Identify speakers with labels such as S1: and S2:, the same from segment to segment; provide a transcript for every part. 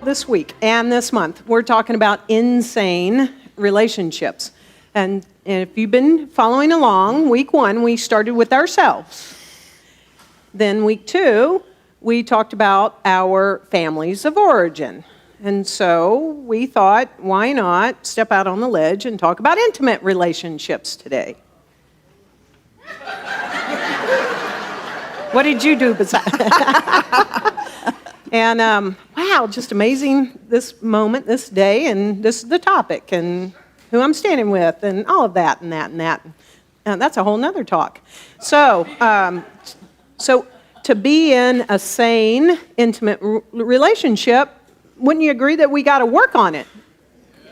S1: This week and this month, we're talking about insane relationships. And if you've been following along, week 1, we started with ourselves. Then week 2, we talked about our families of origin. And so we thought, why not step out on the ledge and talk about intimate relationships today? What did you do besides? And wow, just amazing this moment, this day, and this is the topic, and who I'm standing with, and all of that, and that, and that. And that's a whole nother talk. So to be in a sane, intimate relationship, wouldn't you agree that we got to work on it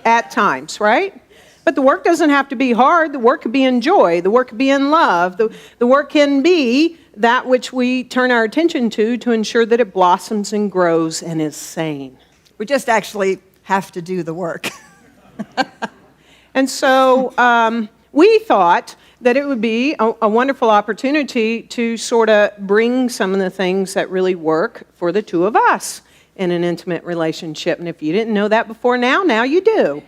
S1: at times, right? But the work doesn't have to be hard. The work could be in joy. The work could be in love. The work can be that which we turn our attention to ensure that it blossoms and grows and is sane.
S2: We just actually have to do the work.
S1: And so we thought that it would be a wonderful opportunity to sort of bring some of the things that really work for the two of us in an intimate relationship. And if you didn't know that before now you do.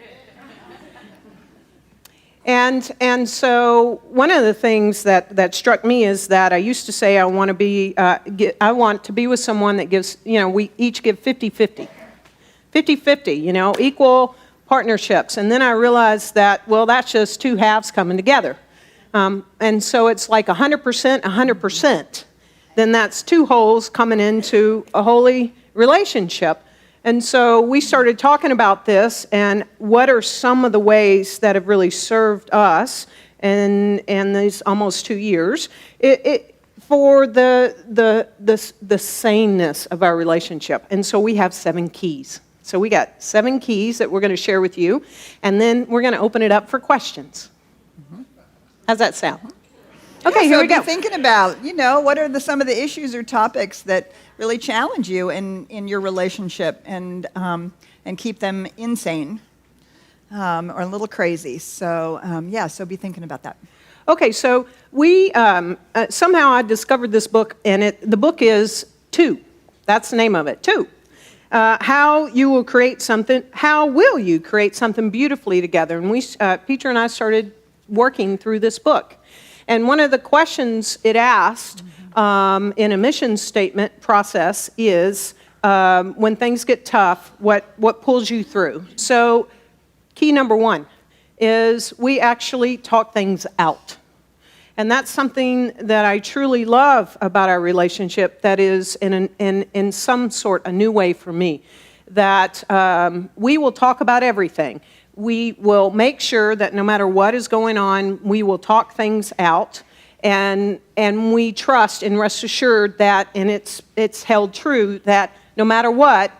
S1: And so one of the things that struck me is that I used to say I want to be with someone that gives, we each give 50-50. 50-50, equal partnerships. And then I realized that, well, that's just two halves coming together. And so it's like 100%, 100%. Then that's two wholes coming into a holy relationship. And so we started talking about this and what are some of the ways that have really served us in these almost 2 years for the saneness of our relationship. And so we have 7 keys. So we got 7 keys that we're going to share with you, and then we're going to open it up for questions. How's that sound? Okay, here we go.
S2: Be thinking about, what are some of the issues or topics that really challenge you in your relationship and keep them insane or a little crazy. So so be thinking about that.
S1: Okay, so we somehow I discovered this book, and the book is 2. That's the name of it, 2. How will you create something beautifully together? And Petra and I started working through this book. And one of the questions it asked in a mission statement process is, when things get tough, what pulls you through? So key number 1 is we actually talk things out. And that's something that I truly love about our relationship that is in some sort a new way for me, that we will talk about everything. We will make sure that no matter what is going on, we will talk things out, and we trust and rest assured that, and it's held true, that no matter what,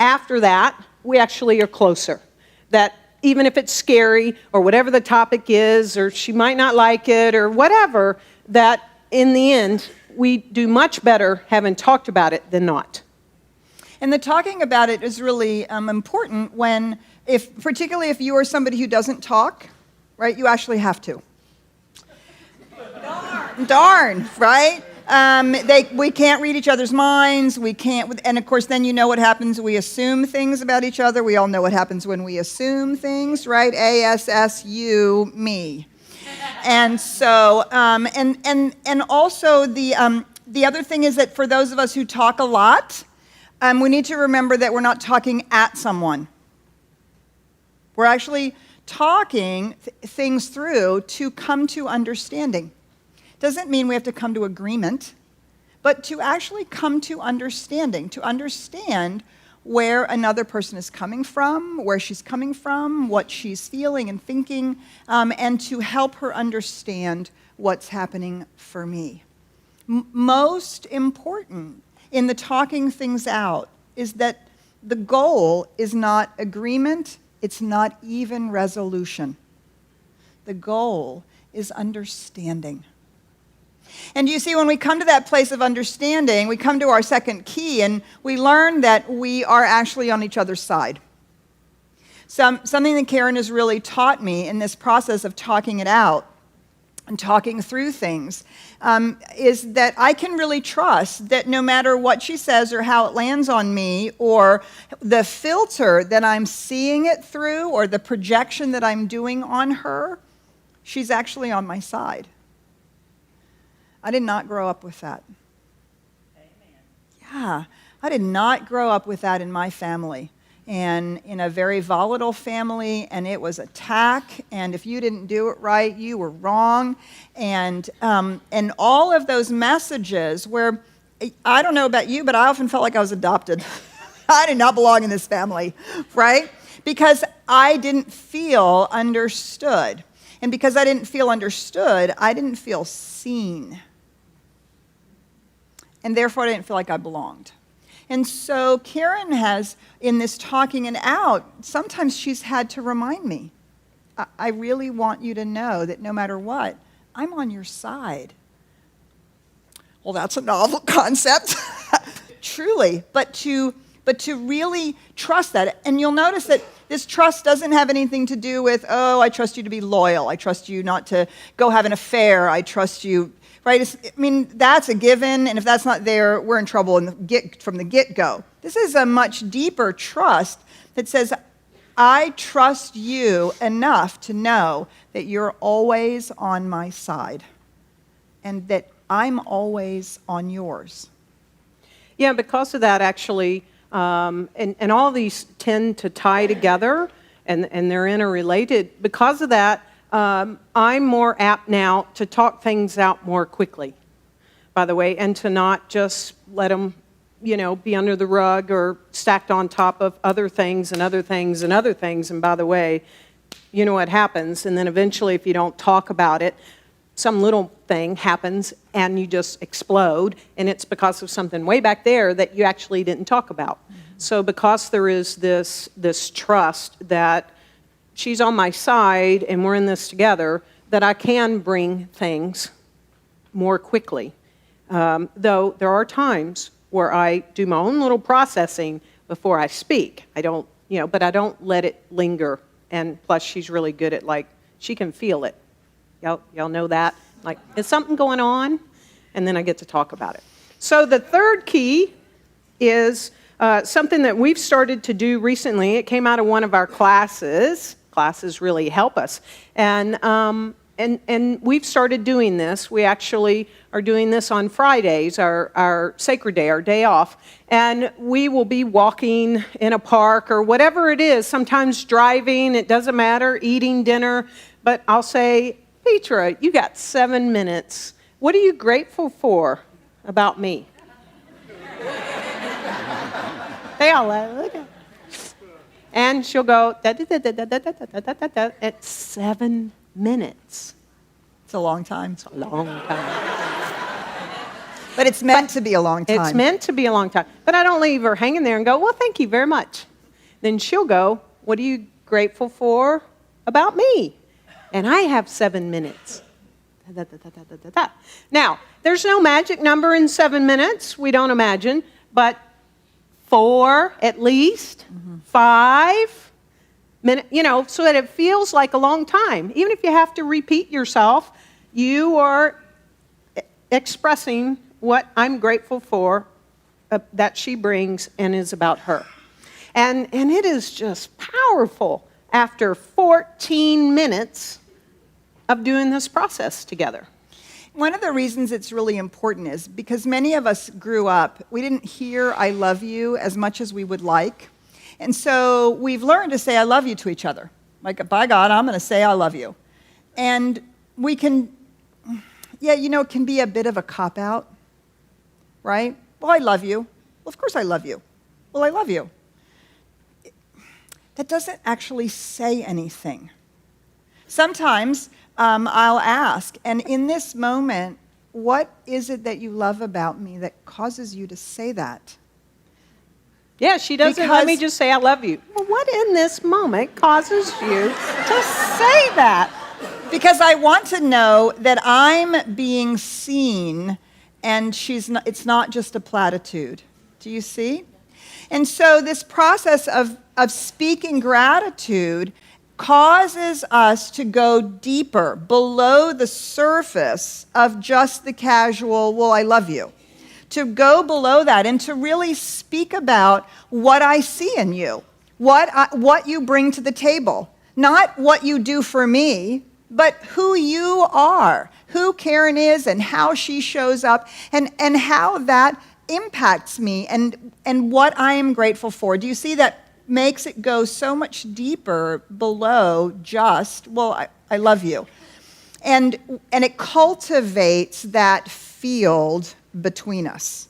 S1: after that, we actually are closer. That even if it's scary or whatever the topic is, or she might not like it or whatever, that in the end, we do much better having talked about it than not.
S2: And the talking about it is really important particularly if you are somebody who doesn't talk, right? You actually have to. Darn, right? We can't read each other's minds. We can't, and of course, then you know what happens. We assume things about each other. We all know what happens when we assume things, right? ASSU, me. And so, and also the other thing is that for those of us who talk a lot, we need to remember that we're not talking at someone. We're actually talking things through to come to understanding. Doesn't mean we have to come to agreement, but to actually come to understanding, to understand where another person is coming from, where she's coming from, what she's feeling and thinking, and to help her understand what's happening for me. Most important in the talking things out is that the goal is not agreement, it's not even resolution. The goal is understanding. And you see, when we come to that place of understanding, we come to our second key, and we learn that we are actually on each other's side. Something that Karen has really taught me in this process of talking it out and talking through things, is that I can really trust that no matter what she says or how it lands on me, or the filter that I'm seeing it through, or the projection that I'm doing on her, she's actually on my side. I did not grow up with that. Amen. Yeah, I did not grow up with that in my family. And in a very volatile family, and it was attack, and if you didn't do it right, you were wrong. And all of those messages where, I don't know about you, but I often felt like I was adopted. I did not belong in this family, right? Because I didn't feel understood. And because I didn't feel understood, I didn't feel seen. And therefore, I didn't feel like I belonged. And so Karen has, in this talking it out, sometimes she's had to remind me, I really want you to know that no matter what, I'm on your side. Well, that's a novel concept, truly, but to really trust that. And you'll notice that this trust doesn't have anything to do with, oh, I trust you to be loyal. I trust you not to go have an affair. I trust you. Right? That's a given, and if that's not there, we're in trouble from the get-go. This is a much deeper trust that says, I trust you enough to know that you're always on my side, and that I'm always on yours.
S1: Yeah, because of that, actually, and all these tend to tie together, and they're interrelated. Because of that, I'm more apt now to talk things out more quickly, by the way, and to not just let them, be under the rug or stacked on top of other things and other things and other things. And by the way, you know what happens. And then eventually, if you don't talk about it, some little thing happens and you just explode. And it's because of something way back there that you actually didn't talk about. Mm-hmm. So because there is this trust that she's on my side and we're in this together, that I can bring things more quickly. Though there are times where I do my own little processing before I speak. I don't, but I don't let it linger. And plus she's really good at, she can feel it. Y'all know that? Is something going on? And then I get to talk about it. So the third key is something that we've started to do recently. It came out of one of our classes. Classes really help us. And we've started doing this. We actually are doing this on Fridays, our sacred day, our day off. And we will be walking in a park or whatever it is, sometimes driving, it doesn't matter, eating dinner. But I'll say, Petra, you got 7 minutes. What are you grateful for about me? They all look at. And she'll go, at 7 minutes.
S2: It's a long time.
S1: It's a long time.
S2: But it's meant to be a long time.
S1: It's meant to be a long time. But I don't leave her hanging there and go, well, thank you very much. Then she'll go, what are you grateful for about me? And I have 7 minutes. Now, there's no magic number in 7 minutes. We don't imagine. But 4 at least, 5 minutes, so that it feels like a long time. Even if you have to repeat yourself, you are expressing what I'm grateful for that she brings and is about her. And it is just powerful after 14 minutes of doing this process together.
S2: One of the reasons it's really important is because many of us grew up, we didn't hear I love you as much as we would like. And so we've learned to say I love you to each other. Like, by God, I'm going to say I love you. And we can, it can be a bit of a cop-out, right? Well, I love you. Well, of course I love you. Well, I love you. That doesn't actually say anything. Sometimes I'll ask, and in this moment, what is it that you love about me that causes you to say that?
S1: Yeah, she doesn't let me just say I love you. Well, what in this moment causes you to say that?
S2: Because I want to know that I'm being seen and it's not just a platitude. Do you see? And so this process of speaking gratitude causes us to go deeper, below the surface of just the casual, well, I love you. To go below that and to really speak about what I see in you, what you bring to the table. Not what you do for me, but who you are, who Karen is and how she shows up and how that impacts me and what I am grateful for. Do you see that makes it go so much deeper below just, well, I love you. And it cultivates that field between us.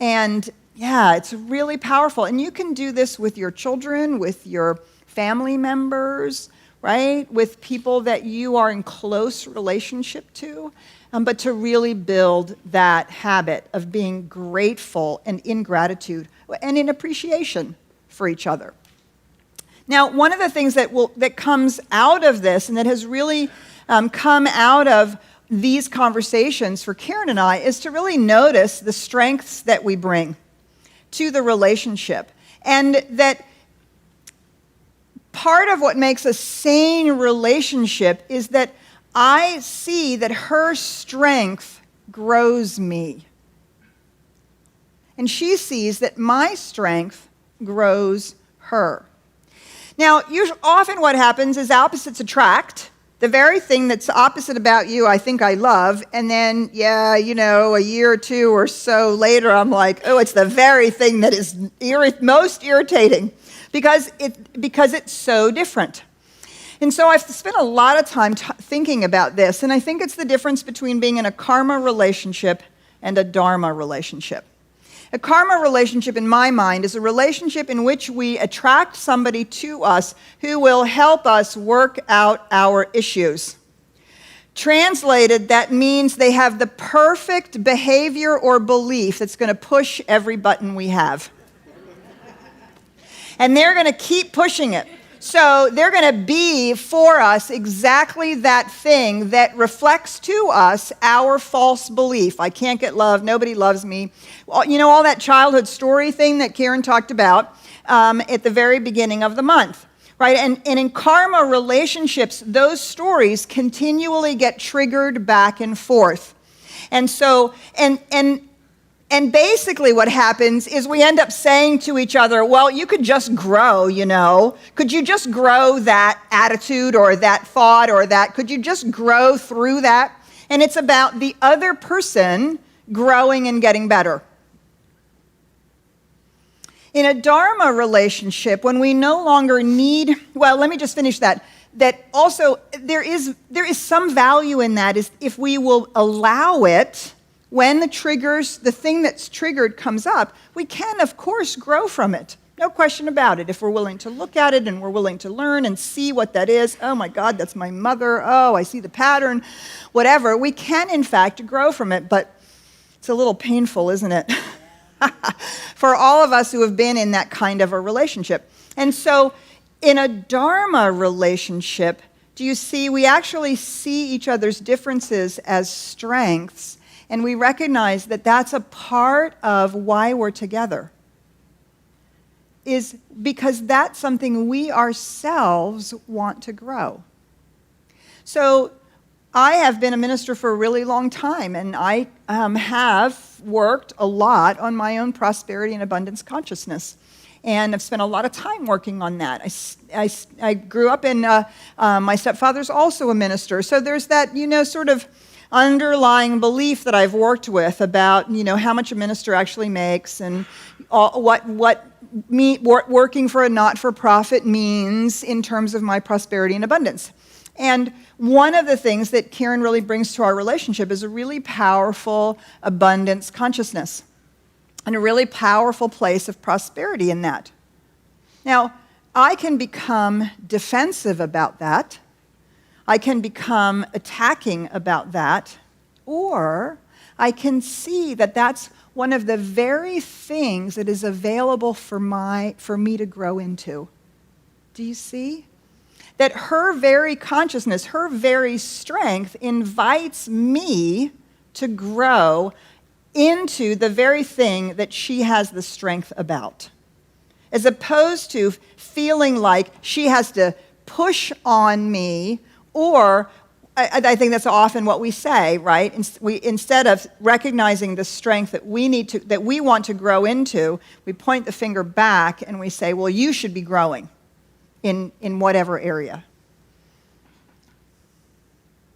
S2: And yeah, it's really powerful. And you can do this with your children, with your family members, right? With people that you are in close relationship to, but to really build that habit of being grateful and in gratitude and in appreciation for each other. Now, one of the things that comes out of this and that has really come out of these conversations for Karen and I is to really notice the strengths that we bring to the relationship. And that part of what makes a sane relationship is that I see that her strength grows me. And she sees that my strength grows her. Now, often what happens is opposites attract. The very thing that's opposite about you, I think I love, and then, a year or two or so later, I'm like, oh, it's the very thing that is most irritating because it's so different. And so I've spent a lot of time thinking about this, and I think it's the difference between being in a karma relationship and a dharma relationship. A karma relationship, in my mind, is a relationship in which we attract somebody to us who will help us work out our issues. Translated, that means they have the perfect behavior or belief that's going to push every button we have. And they're going to keep pushing it. So they're going to be for us exactly that thing that reflects to us our false belief. I can't get love. Nobody loves me. Well, all that childhood story thing that Karen talked about at the very beginning of the month, right? And in karma relationships, those stories continually get triggered back and forth. And so, and basically what happens is we end up saying to each other, well, you could just grow, Could you just grow that attitude or that thought or that? Could you just grow through that? And it's about the other person growing and getting better. In a dharma relationship, when we no longer need, well, let me just finish that also there is some value in that is if we will allow it. When the thing that's triggered comes up, we can, of course, grow from it. No question about it. If we're willing to look at it and we're willing to learn and see what that is, oh my God, that's my mother, oh, I see the pattern, whatever, we can, in fact, grow from it, but it's a little painful, isn't it? For all of us who have been in that kind of a relationship. And so, in a dharma relationship, do you see, we actually see each other's differences as strengths. And we recognize that that's a part of why we're together, is because that's something we ourselves want to grow. So I have been a minister for a really long time, and I have worked a lot on my own prosperity and abundance consciousness. And I've spent a lot of time working on that. I grew up in, my stepfather's also a minister. So there's that, sort of underlying belief that I've worked with about, how much a minister actually makes and what working for a not-for-profit means in terms of my prosperity and abundance. And one of the things that Karen really brings to our relationship is a really powerful abundance consciousness and a really powerful place of prosperity in that. Now, I can become defensive about that. I can become attacking about that, or I can see that that's one of the very things that is available for me to grow into. Do you see? That her very consciousness, her very strength invites me to grow into the very thing that she has the strength about. As opposed to feeling like she has to push on me, or I think that's often what we say, right? Instead of recognizing the strength that we want to grow into, we point the finger back and we say, well, you should be growing in whatever area.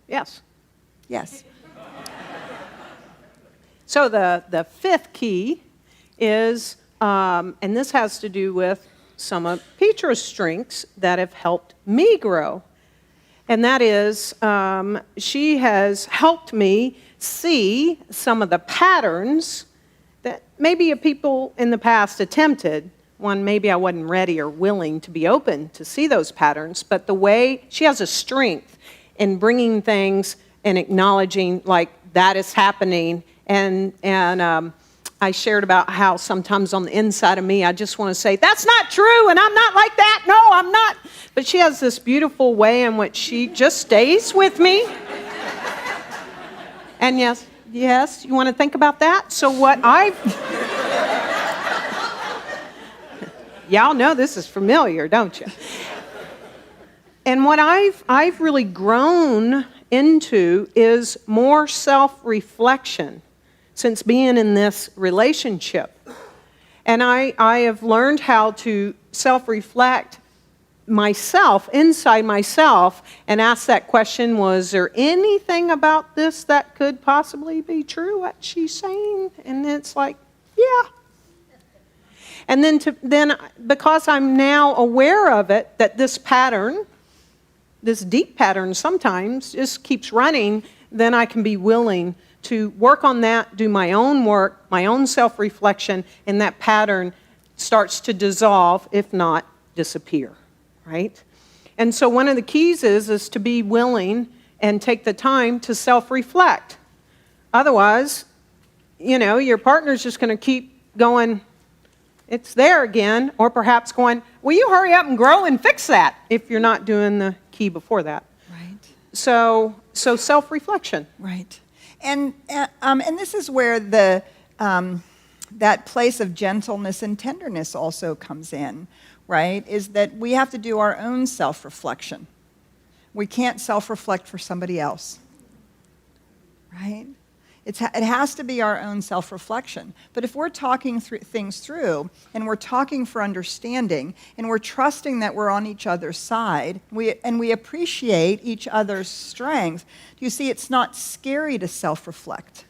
S1: Yes.
S2: Yes.
S1: So the fifth key is, and this has to do with some of Petra's strengths that have helped me grow. And that is, she has helped me see some of the patterns that maybe people in the past attempted. One, maybe I wasn't ready or willing to be open to see those patterns, but the way she has a strength in bringing things and acknowledging like that is happening. And I shared about how sometimes on the inside of me, I just want to say, that's not true, and I'm not like that. No, I'm not. But she has this beautiful way in which she just stays with me. And yes, you want to think about that? So what y'all know this is familiar, don't you? And what I've really grown into is more self-reflection since being in this relationship. And I have learned how to self-reflect myself, inside myself, and ask that question, was there anything about this that could possibly be true, what she's saying? And it's like, yeah. And then because I'm now aware of it, that this pattern, this deep pattern sometimes just keeps running, then I can be willing to work on that, do my own work, my own self-reflection, and that pattern starts to dissolve, if not disappear, right? And so one of the keys is to be willing and take the time to self-reflect. Otherwise, your partner's just going to keep going, it's there again, or perhaps going, will you hurry up and grow and fix that, if you're not doing the key before that.
S2: Right.
S1: So self-reflection.
S2: Right. And this is where that place of gentleness and tenderness also comes in, right? Is that we have to do our own self-reflection. We can't self-reflect for somebody else, right? It has to be our own self-reflection. But if we're talking things through, and we're talking for understanding, and we're trusting that we're on each other's side, and we appreciate each other's strength, you see, it's not scary to self-reflect.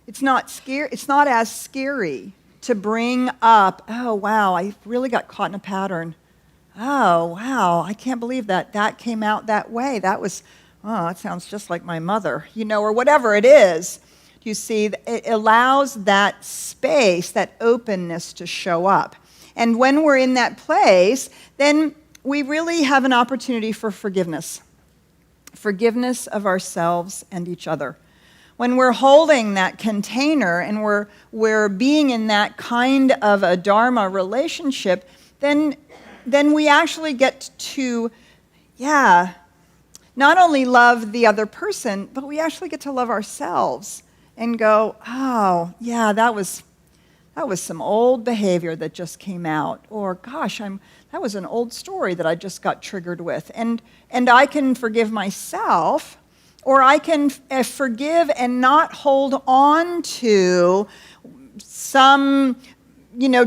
S2: It's not as scary to bring up, oh, wow, I really got caught in a pattern. Oh, wow, I can't believe that came out that way. Oh, that sounds just like my mother, or whatever it is. You see, it allows that space, that openness to show up. And when we're in that place, then we really have an opportunity for forgiveness. Forgiveness of ourselves and each other. When we're holding that container and we're being in that kind of a dharma relationship, then we actually get to, not only love the other person, but we actually get to love ourselves and go, oh, yeah, that was some old behavior that just came out. Or, gosh, that was an old story that I just got triggered with. And I can forgive myself, or I can forgive and not hold on to some,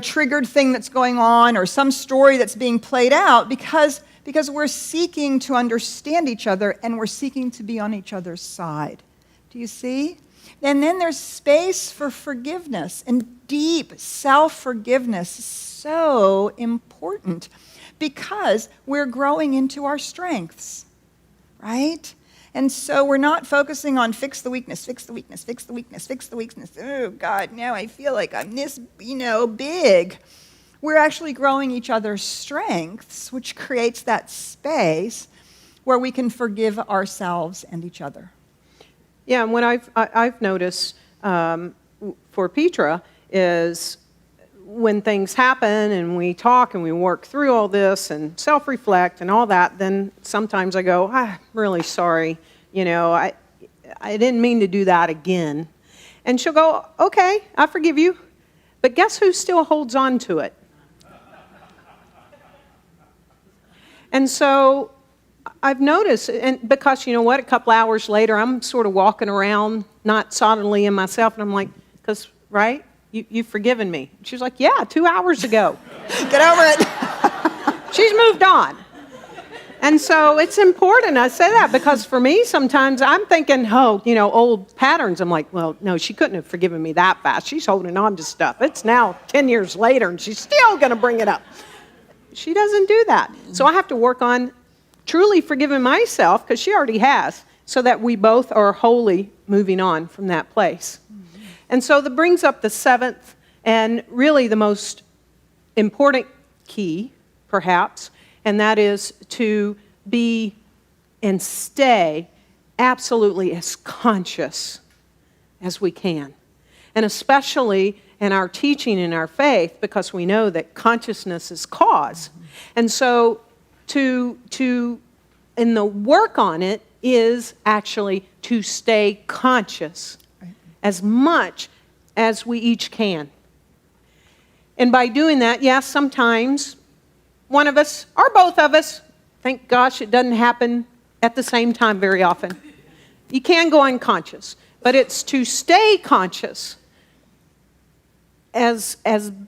S2: triggered thing that's going on or some story that's being played out because we're seeking to understand each other and we're seeking to be on each other's side. Do you see? And then there's space for forgiveness, and deep self-forgiveness is so important because we're growing into our strengths, right? And so we're not focusing on fix the weakness, fix the weakness, fix the weakness, fix the weakness. Oh, God, now I feel like I'm this, big. We're actually growing each other's strengths, which creates that space where we can forgive ourselves and each other.
S1: Yeah, and what I've noticed for Petra is when things happen and we talk and we work through all this and self-reflect and all that, then sometimes I go, I'm really sorry, I didn't mean to do that again. And she'll go, okay, I forgive you. But guess who still holds on to it? And so I've noticed, and because you know what, a couple hours later, I'm sort of walking around, not solidly in myself, and I'm like, because, right, you've forgiven me. She's like, yeah, 2 hours ago.
S2: Get over it.
S1: She's moved on. And so it's important I say that because for me, sometimes I'm thinking, oh, you know, old patterns. I'm like, well, no, she couldn't have forgiven me that fast. She's holding on to stuff. It's now 10 years later, and she's still going to bring it up. She doesn't do that. So I have to work on truly forgiving myself, because she already has, so that we both are wholly moving on from that place. And so that brings up the seventh and really the most important key, perhaps, and that is to be and stay absolutely as conscious as we can. And especially in our teaching in our faith, because we know that consciousness is cause. And so and the work on it is actually to stay conscious as much as we each can. And by doing that, yes, sometimes one of us, or both of us, thank gosh it doesn't happen at the same time very often. You can go unconscious, but it's to stay conscious as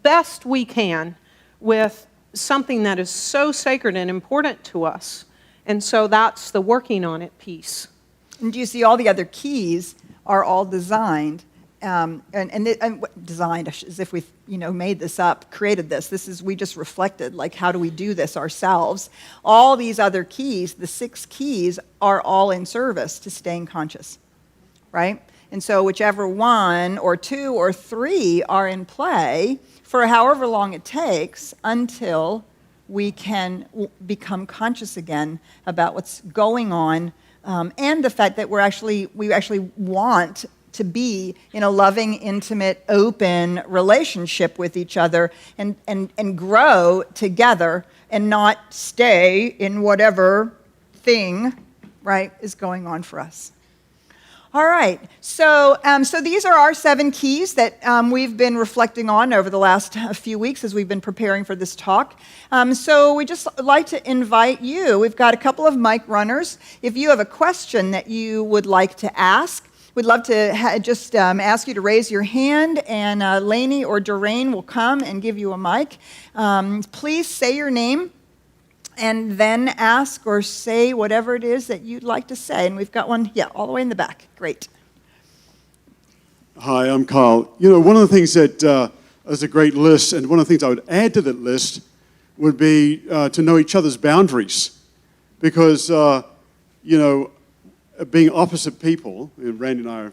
S1: best we can with something that is so sacred and important to us. And so that's the working on it piece.
S2: And you see all the other keys are all designed, and designed as if we made this up, created this. We just reflected, like, how do we do this ourselves? All these other keys, the 6 keys, are all in service to staying conscious, right? And so whichever 1 or 2 or 3 are in play for however long it takes until we can become conscious again about what's going on, and the fact that we actually want to be in a loving, intimate, open relationship with each other and grow together and not stay in whatever thing, right, is going on for us. All right, so these are our 7 keys that we've been reflecting on over the last few weeks as we've been preparing for this talk. So we just like to invite you. We've got a couple of mic runners. If you have a question that you would like to ask, we'd love to just ask you to raise your hand, and Lainey or Doreen will come and give you a mic. Please say your name, and then ask or say whatever it is that you'd like to say. And we've got one, all the way in the back. Great.
S3: Hi, I'm Carl. You know, one of the things that is a great list, and one of the things I would add to that list would be to know each other's boundaries. Because, being opposite people, and Randy and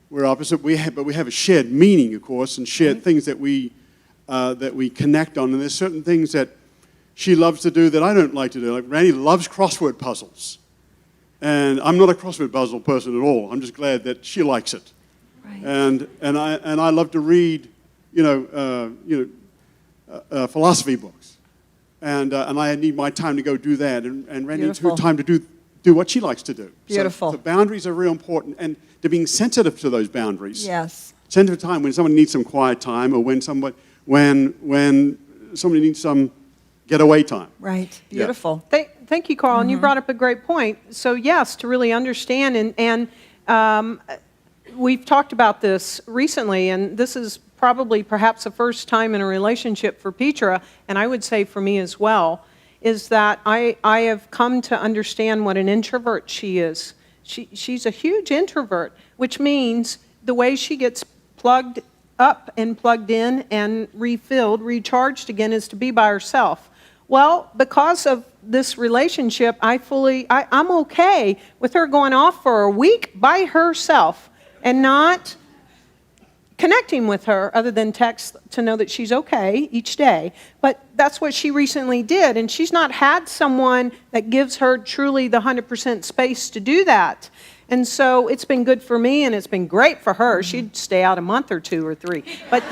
S3: we're opposite, but we have a shared meaning, of course, and shared things that we connect on. And there's certain things that she loves to do that I don't like to do. Like Randy loves crossword puzzles. And I'm not a crossword puzzle person at all. I'm just glad that she likes it.
S2: Right.
S3: And I love to read, philosophy books. And I need my time to go do that. And Randy needs her time to do what she likes to do.
S2: Beautiful.
S3: So boundaries are real important. And to being sensitive to those boundaries.
S2: Yes.
S3: Sensitive time when someone needs some quiet time, or when somebody needs some getaway time.
S2: Right. Beautiful.
S1: Yeah. Thank you, Carl. And you brought up a great point. So yes, to really understand, and we've talked about this recently, and this is probably perhaps the first time in a relationship for Petra, and I would say for me as well, is that I have come to understand what an introvert she is. She's a huge introvert, which means the way she gets plugged up and plugged in and refilled, recharged again, is to be by herself. Well, because of this relationship, I'm okay with her going off for a week by herself and not connecting with her other than text to know that she's okay each day. But that's what she recently did, and she's not had someone that gives her truly the 100% space to do that. And so it's been good for me, and it's been great for her. She'd stay out a month or 2 or 3. But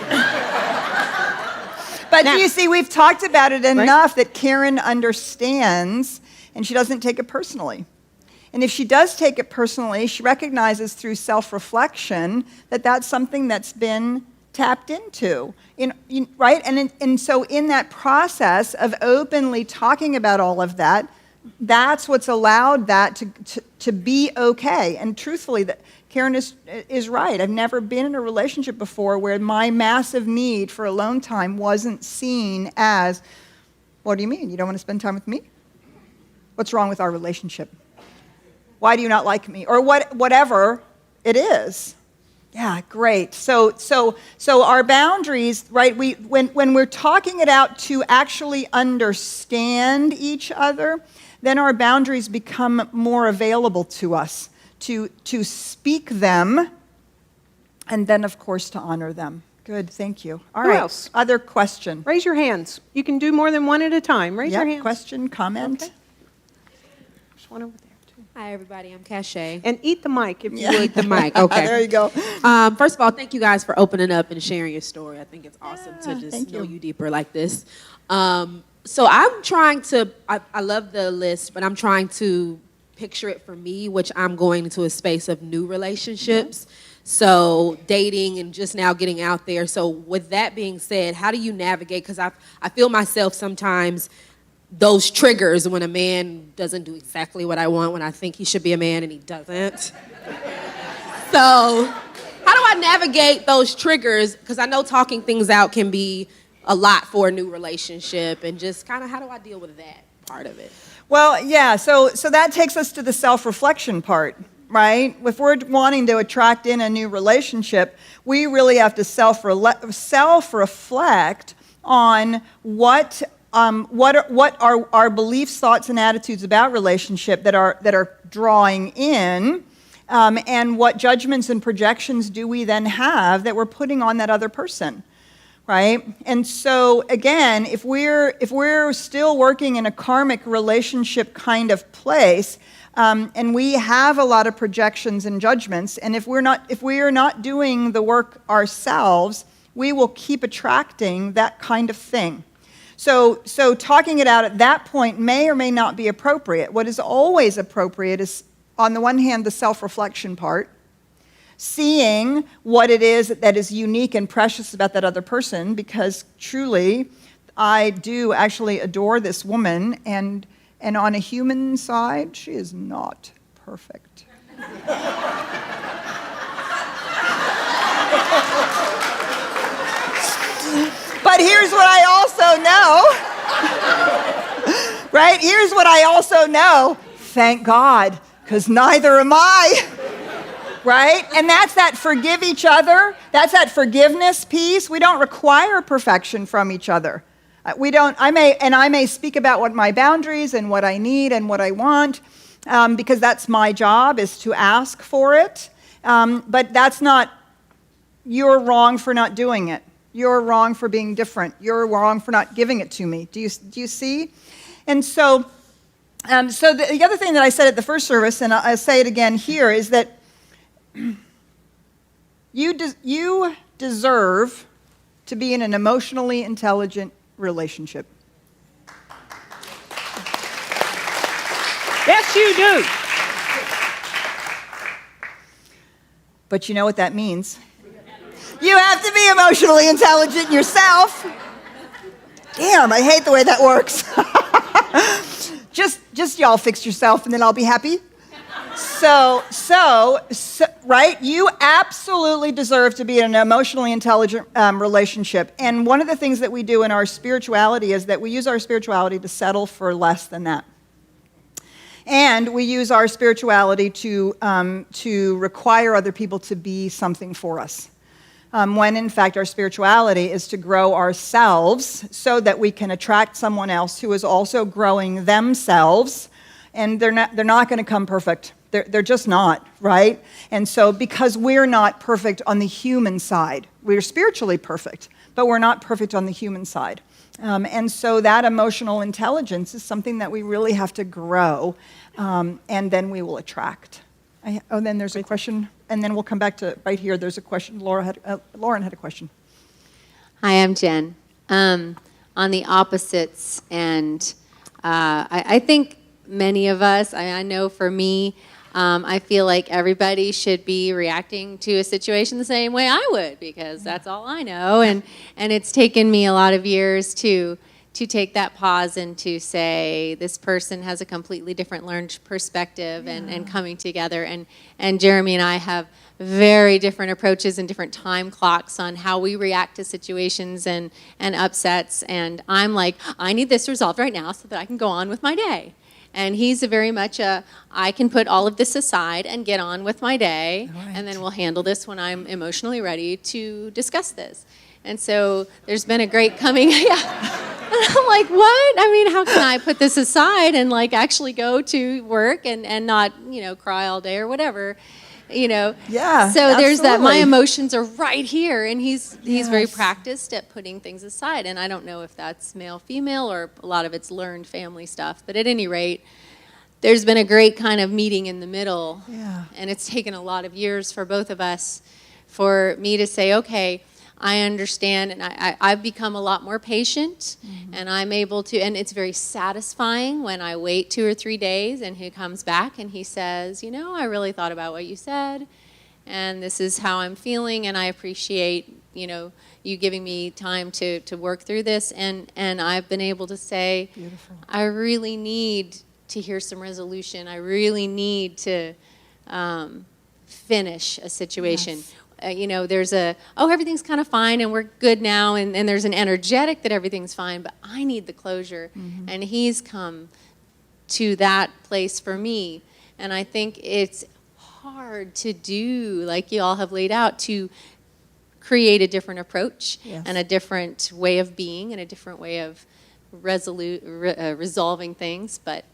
S2: now, you see, we've talked about it enough that Karen understands, and she doesn't take it personally. And if she does take it personally, she recognizes through self-reflection that that's something that's been tapped into, right? And so in that process of openly talking about all of that, that's what's allowed that to be okay. And truthfully, Karen is right. I've never been in a relationship before where my massive need for alone time wasn't seen as, what do you mean? You don't want to spend time with me? What's wrong with our relationship? Why do you not like me? Or whatever it is. Yeah, great. So our boundaries, right? When we're talking it out to actually understand each other, then our boundaries become more available to us to speak them, and then of course to honor them. Good, thank you. All
S1: Who
S2: right.
S1: else?
S2: Other question?
S1: Raise your hands. You can do more than one at a time. Raise your
S2: Yep,
S1: hand.
S2: question, comment.
S1: Okay. There's one over there, too.
S4: Hi, everybody. I'm Cache.
S1: And eat the mic if you
S2: Yeah.
S1: would.
S4: Eat the mic. Okay.
S2: There you go.
S4: First of all, thank you guys for opening up and sharing your story. I think it's awesome to just
S2: thank
S4: know
S2: you.
S4: you deeper like this. So I'm trying to, I love the list, but I'm trying to picture it for me, which I'm going into a space of new relationships. So dating and just now getting out there. So with that being said, how do you navigate? Because I feel myself sometimes those triggers when a man doesn't do exactly what I want, when I think he should be a man and he doesn't. So how do I navigate those triggers? Because I know talking things out can be a lot for a new relationship, and just kind of how do I deal with that part of it?
S2: Well, yeah, so that takes us to the self-reflection part, right? If we're wanting to attract in a new relationship, we really have to self-reflect on what are our beliefs, thoughts, and attitudes about relationship that are drawing in, and what judgments and projections do we then have that we're putting on that other person. Right? And so again, if we're still working in a karmic relationship kind of place, and we have a lot of projections and judgments, and if we are not doing the work ourselves, we will keep attracting that kind of thing. So talking it out at that point may or may not be appropriate. What is always appropriate is, on the one hand, the self-reflection part, seeing what it is that is unique and precious about that other person, because truly, I do actually adore this woman, and on a human side, she is not perfect. But here's what I also know, right? Here's what I also know. Thank God, because neither am I. Right? And that's that forgive each other. That's that forgiveness piece. We don't require perfection from each other. I may speak about what my boundaries and what I need and what I want, because that's my job, is to ask for it. But that's not, you're wrong for not doing it. You're wrong for being different. You're wrong for not giving it to me. Do you see? And so the other thing that I said at the first service, and I'll say it again here, is that you deserve to be in an emotionally intelligent relationship.
S1: Yes, you do.
S2: But you know what that means? You have to be emotionally intelligent yourself. Damn, I hate the way that works. Just y'all fix yourself and then I'll be happy. So, right? You absolutely deserve to be in an emotionally intelligent relationship. And one of the things that we do in our spirituality is that we use our spirituality to settle for less than that. And we use our spirituality to require other people to be something for us. When in fact our spirituality is to grow ourselves so that we can attract someone else who is also growing themselves. And they're not going to come perfect. They're just not, right? And so because we're not perfect on the human side, we're spiritually perfect, but we're not perfect on the human side. And so that emotional intelligence is something that we really have to grow, and then we will attract. Then there's a question, and then we'll come back to right here. There's a question. Lauren had a question.
S5: Hi, I'm Jen. On the opposites, and I think many of us, I know for me, I feel like everybody should be reacting to a situation the same way I would, because that's all I know. And it's taken me a lot of years to take that pause and to say, this person has a completely different learned perspective, and coming together. And Jeremy and I have very different approaches and different time clocks on how we react to situations and upsets. And I'm like, I need this resolved right now so that I can go on with my day. And he's very much I can put all of this aside and get on with my day, and then we'll handle this when I'm emotionally ready to discuss this. And so there's been a great coming, And I'm like, what? I mean, how can I put this aside and like actually go to work and not, cry all day or whatever,
S2: Yeah,
S5: So there's that, my
S2: absolutely.
S5: emotions are right here, and he's very practiced at putting things aside. And I don't know if that's male, female, or a lot of it's learned family stuff. But at any rate, there's been a great kind of meeting in the middle.
S2: Yeah.
S5: And it's taken a lot of years for both of us, for me to say, okay, I understand, and I've become a lot more patient, and I'm able to, and it's very satisfying when I wait 2 or 3 days and he comes back and he says, I really thought about what you said, and this is how I'm feeling, and I appreciate, you giving me time to work through this, and I've been able to say,
S2: Beautiful.
S5: I really need to hear some resolution. I really need to finish a situation.
S2: Yes.
S5: There's everything's kind of fine and we're good now, and there's an energetic that everything's fine, but I need the closure. And he's come to that place for me. And I think it's hard to do, like you all have laid out, to create a different approach and a different way of being and a different way of resolving things. But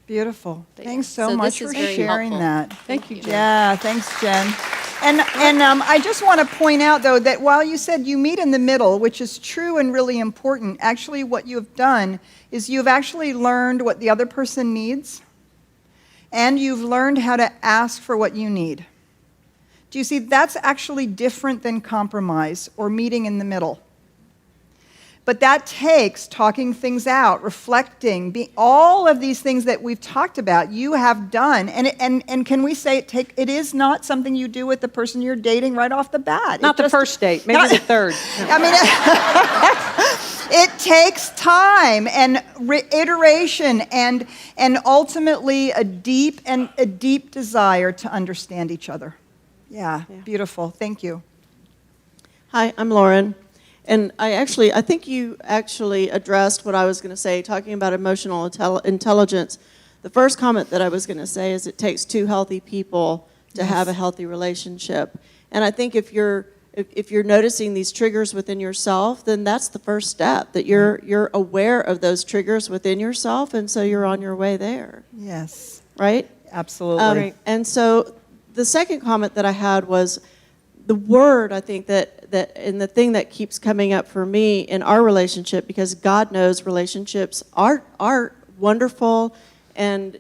S2: Beautiful.
S5: But
S2: Thanks
S5: yeah.
S2: so
S5: So
S2: much
S5: this
S2: for
S5: is very
S2: sharing
S5: helpful.
S2: that.
S5: Thank you, Jen.
S2: Yeah, thanks, Jen. And I just want to point out, though, that while you said you meet in the middle, which is true and really important, actually what you've done is you've actually learned what the other person needs, and you've learned how to ask for what you need. Do you see, that's actually different than compromise or meeting in the middle. But that takes talking things out, reflecting, all of these things that we've talked about, you have done. And can we say it is not something you do with the person you're dating right off the bat.
S1: Not the first date, maybe the third.
S2: I mean, it takes time and iteration and ultimately a deep desire to understand each other. Yeah, beautiful. Thank you.
S6: Hi, I'm Lauren. And I think you actually addressed what I was going to say, talking about emotional intelligence. The first comment that I was going to say is it takes two healthy people to have a healthy relationship. And I think if you're noticing these triggers within yourself, then that's the first step, that you're aware of those triggers within yourself, and so you're on your way there.
S2: Yes,
S6: Right?
S2: absolutely.
S6: And so the second comment that I had was the word, I think, that and the thing that keeps coming up for me in our relationship, because God knows relationships are wonderful and,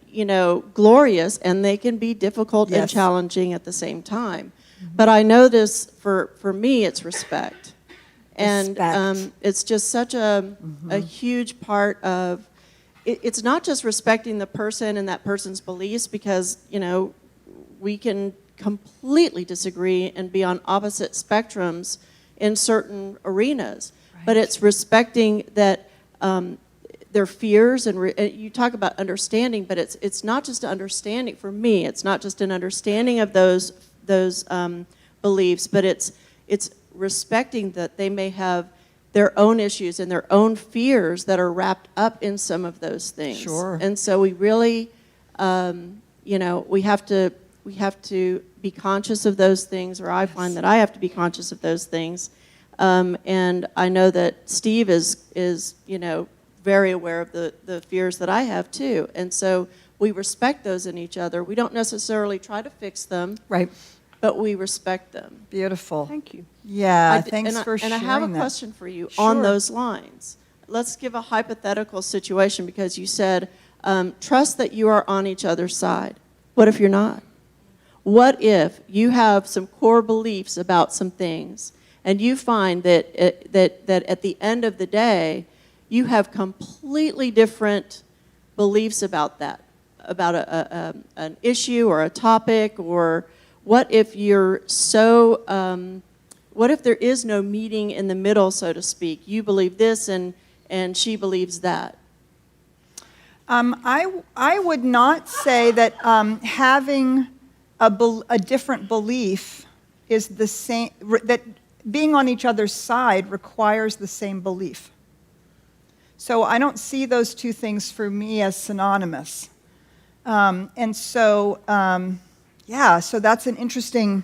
S6: glorious, and they can be difficult and challenging at the same time. But I know this, for me, it's respect. And it's just such a huge part of, it's not just respecting the person and that person's beliefs, because, we can completely disagree and be on opposite spectrums in certain arenas. Right. But it's respecting that their fears, and you talk about understanding, but it's not just an understanding. For me, it's not just an understanding of those beliefs, but it's respecting that they may have their own issues and their own fears that are wrapped up in some of those things.
S2: Sure.
S6: And so we really, we have to be conscious of those things, or I find that I have to be conscious of those things. And I know that Steve is very aware of the fears that I have too. And so we respect those in each other. We don't necessarily try to fix them,
S2: Right.
S6: but we respect them.
S2: Beautiful.
S1: Thank you.
S2: Yeah, thanks for sharing
S6: And I have a
S2: that.
S6: question for you
S2: Sure.
S6: on those lines. Let's give a hypothetical situation, because you said, trust that you are on each other's side. What if you're not? What if you have some core beliefs about some things, and you find that at the end of the day, you have completely different beliefs about that, an issue or a topic, or what if you're so, what if there is no meeting in the middle, so to speak? You believe this and she believes that.
S2: I would not say that having a different belief is the same, that being on each other's side requires the same belief. So I don't see those two things for me as synonymous. And so, yeah, so that's an interesting...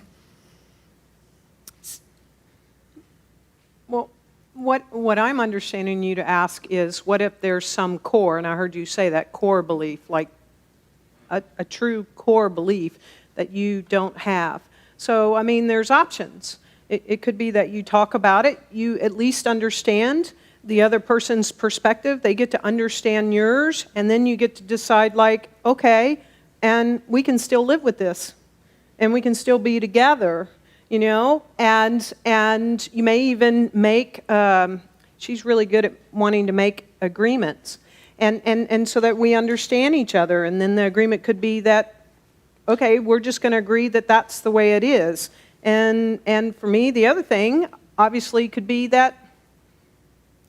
S1: Well, what I'm understanding you to ask is, what if there's some core, and I heard you say that, core belief, like a true core belief that you don't have? So, I mean, there's options. It could be that you talk about it, you at least understand the other person's perspective, they get to understand yours, and then you get to decide, like, okay, and we can still live with this, and we can still be together. You know, and you may even make, she's really good at wanting to make agreements, and so that we understand each other, and then the agreement could be that, okay, we're just going to agree that that's the way it is. And for me, the other thing, obviously, could be that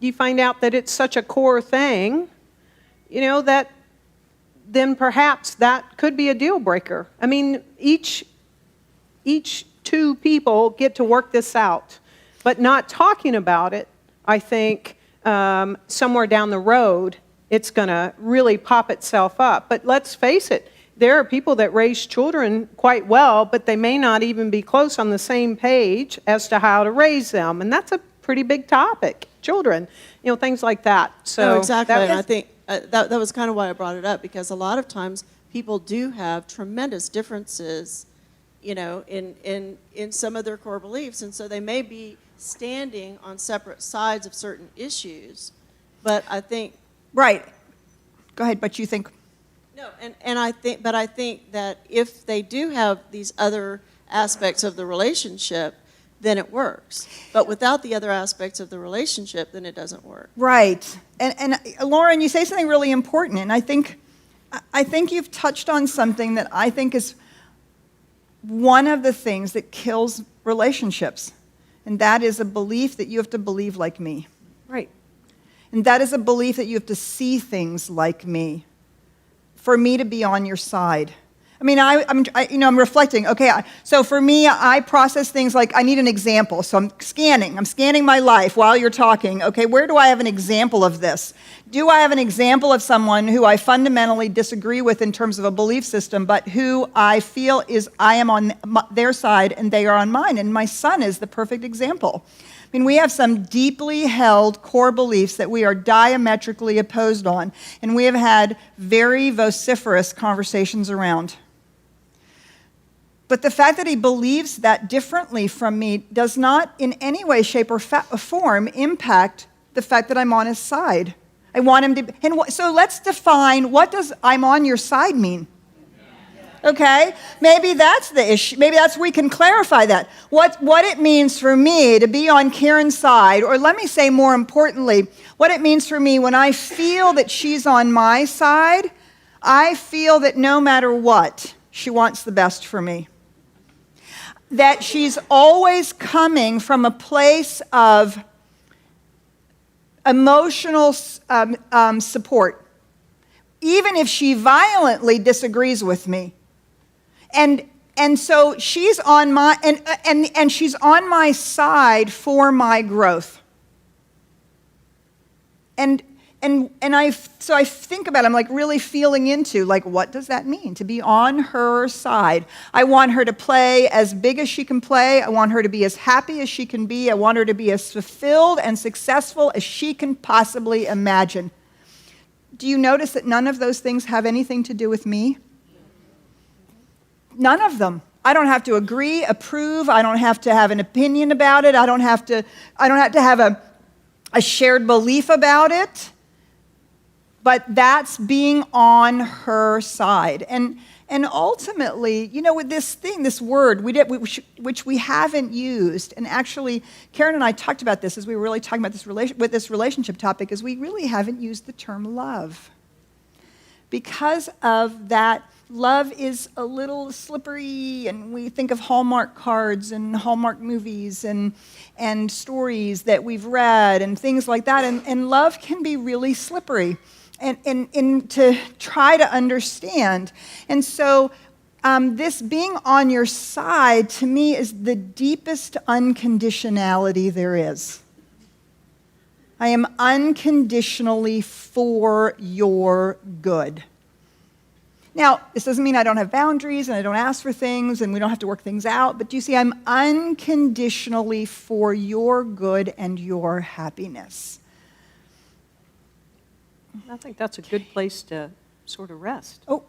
S1: you find out that it's such a core thing, you know, that then perhaps that could be a deal breaker. I mean, each two people get to work this out, but not talking about it, I think somewhere down the road, it's going to really pop itself up. But let's face it, there are people that raise children quite well, but they may not even be close on the same page as to how to raise them. And that's a pretty big topic, children, you know, things like that. So
S6: exactly, and I think that was kind of why I brought it up, because a lot of times people do have tremendous differences, you know, in some of their core beliefs, and so they may be standing on separate sides of certain issues, but I think...
S2: Right. Go ahead, but you think...
S6: No, and I think that if they do have these other aspects of the relationship, then it works. But without the other aspects of the relationship, then it doesn't work.
S2: Right. And Lauren, you say something really important, and I think you've touched on something that I think is one of the things that kills relationships, and that is a belief that you have to believe like me.
S1: Right.
S2: And that is a belief that you have to see things like me for me to be on your side. I mean, I'm reflecting. Okay, so for me, I process things like I need an example. So I'm scanning my life while you're talking. Okay, where do I have an example of this? Do I have an example of someone who I fundamentally disagree with in terms of a belief system, but who I feel is I am on their side and they are on mine? And my son is the perfect example. I mean, we have some deeply held core beliefs that we are diametrically opposed on, and we have had very vociferous conversations around. But the fact that he believes that differently from me does not in any way, shape, or form impact the fact that I'm on his side. I want him to, and so let's define, what does I'm on your side mean? Okay, maybe that's the issue. Maybe we can clarify that. What it means for me to be on Karen's side, or let me say more importantly, what it means for me when I feel that she's on my side, I feel that no matter what, she wants the best for me. That she's always coming from a place of emotional support, even if she violently disagrees with me. And so she's on my and she's on my side for my growth. And I think about it, I'm like really feeling into, like, what does that mean to be on her side? I want her to play as big as she can play. I want her to be as happy as she can be. I want her to be as fulfilled and successful as she can possibly imagine. Do you notice that none of those things have anything to do with me? None of them. I don't have to agree, approve. I don't have to have an opinion about it. I don't have to have a shared belief about it. But that's being on her side. And ultimately, you know, with this thing, this word, which we haven't used, and actually, Karen and I talked about this as we were really talking about this relationship topic, is we really haven't used the term love. because of that. Love is a little slippery, and we think of Hallmark cards and Hallmark movies and stories that we've read and things like that. And love can be really slippery and to try to understand. And so this being on your side, to me, is the deepest unconditionality there is. I am unconditionally for your good. Now, this doesn't mean I don't have boundaries and I don't ask for things and we don't have to work things out, but do you see, I'm unconditionally for your good and your happiness.
S1: I think that's a good place to sort of rest.
S2: Oh,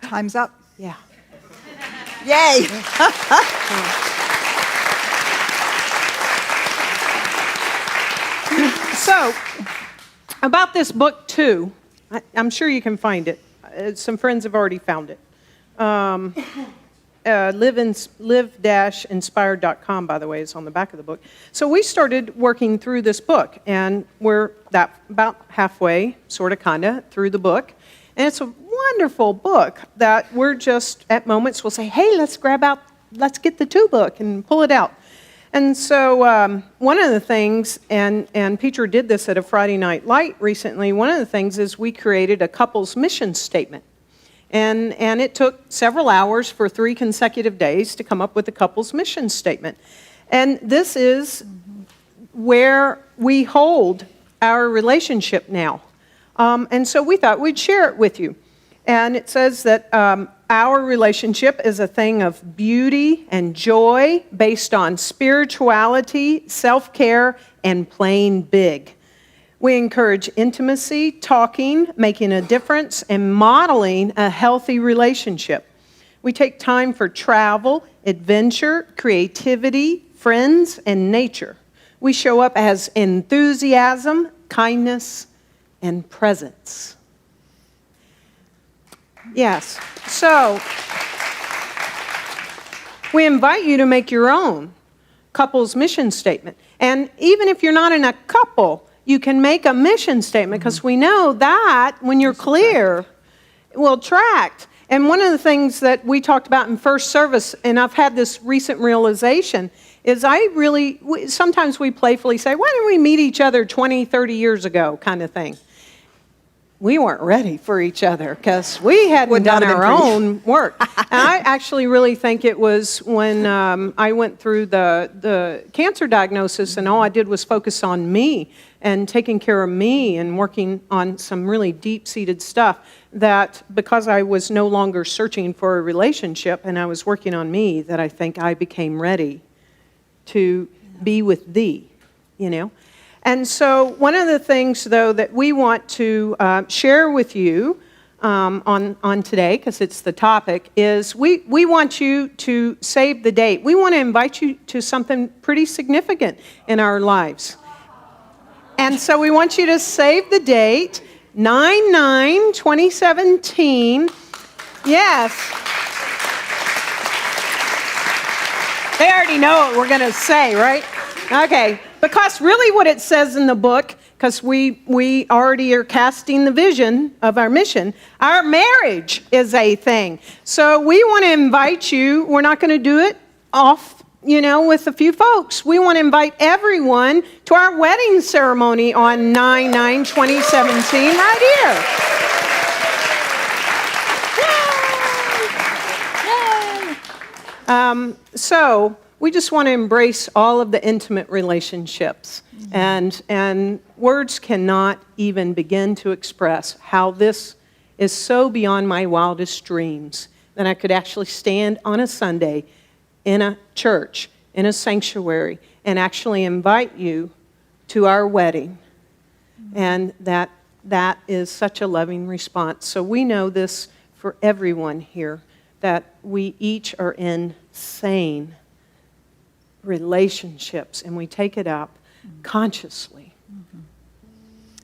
S2: time's up.
S1: Yeah.
S2: Yay!
S1: So, about this book too, I'm sure you can find it. Some friends have already found it. live-inspired.com, by the way, is on the back of the book. So we started working through this book, and we're about halfway, sort of, kind of, through the book. And it's a wonderful book that we're just, at moments, we'll say, hey, let's get the 2 book and pull it out. And so one of the things, and Petra did this at a Friday Night Light recently, one of the things is we created a couple's mission statement. And it took several hours for 3 consecutive days to come up with a couple's mission statement. And this is where we hold our relationship now. And so we thought we'd share it with you. And it says that our relationship is a thing of beauty and joy based on spirituality, self-care, and playing big. We encourage intimacy, talking, making a difference, and modeling a healthy relationship. We take time for travel, adventure, creativity, friends, and nature. We show up as enthusiasm, kindness, and presence. Yes. So, we invite you to make your own couple's mission statement. And even if you're not in a couple, you can make a mission statement, because we know that when you're clear, it will attract. And one of the things that we talked about in first service, and I've had this recent realization, is sometimes we playfully say, why didn't we meet each other 20, 30 years ago, kind of thing. We weren't ready for each other because we hadn't done our own work. And I actually really think it was when I went through the cancer diagnosis, and all I did was focus on me and taking care of me and working on some really deep-seated stuff, that because I was no longer searching for a relationship and I was working on me, that I think I became ready to be with thee, you know. And so one of the things, though, that we want to share with you on today, because it's the topic, is we want you to save the date. We want to invite you to something pretty significant in our lives. And so we want you to save the date, 9/9/2017. Yes. They already know what we're going to say, right? Okay. Because really what it says in the book, because we already are casting the vision of our mission, our marriage is a thing. So we want to invite you. We're not going to do it off, with a few folks. We want to invite everyone to our wedding ceremony on 9/9/2017 right here. So we just want to embrace all of the intimate relationships. And words cannot even begin to express how this is so beyond my wildest dreams that I could actually stand on a Sunday in a church, in a sanctuary, and actually invite you to our wedding. And that is such a loving response. So we know this for everyone here, that we each are in sane relationships, and we take it up consciously.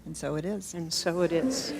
S2: And so it is.
S1: And so it is.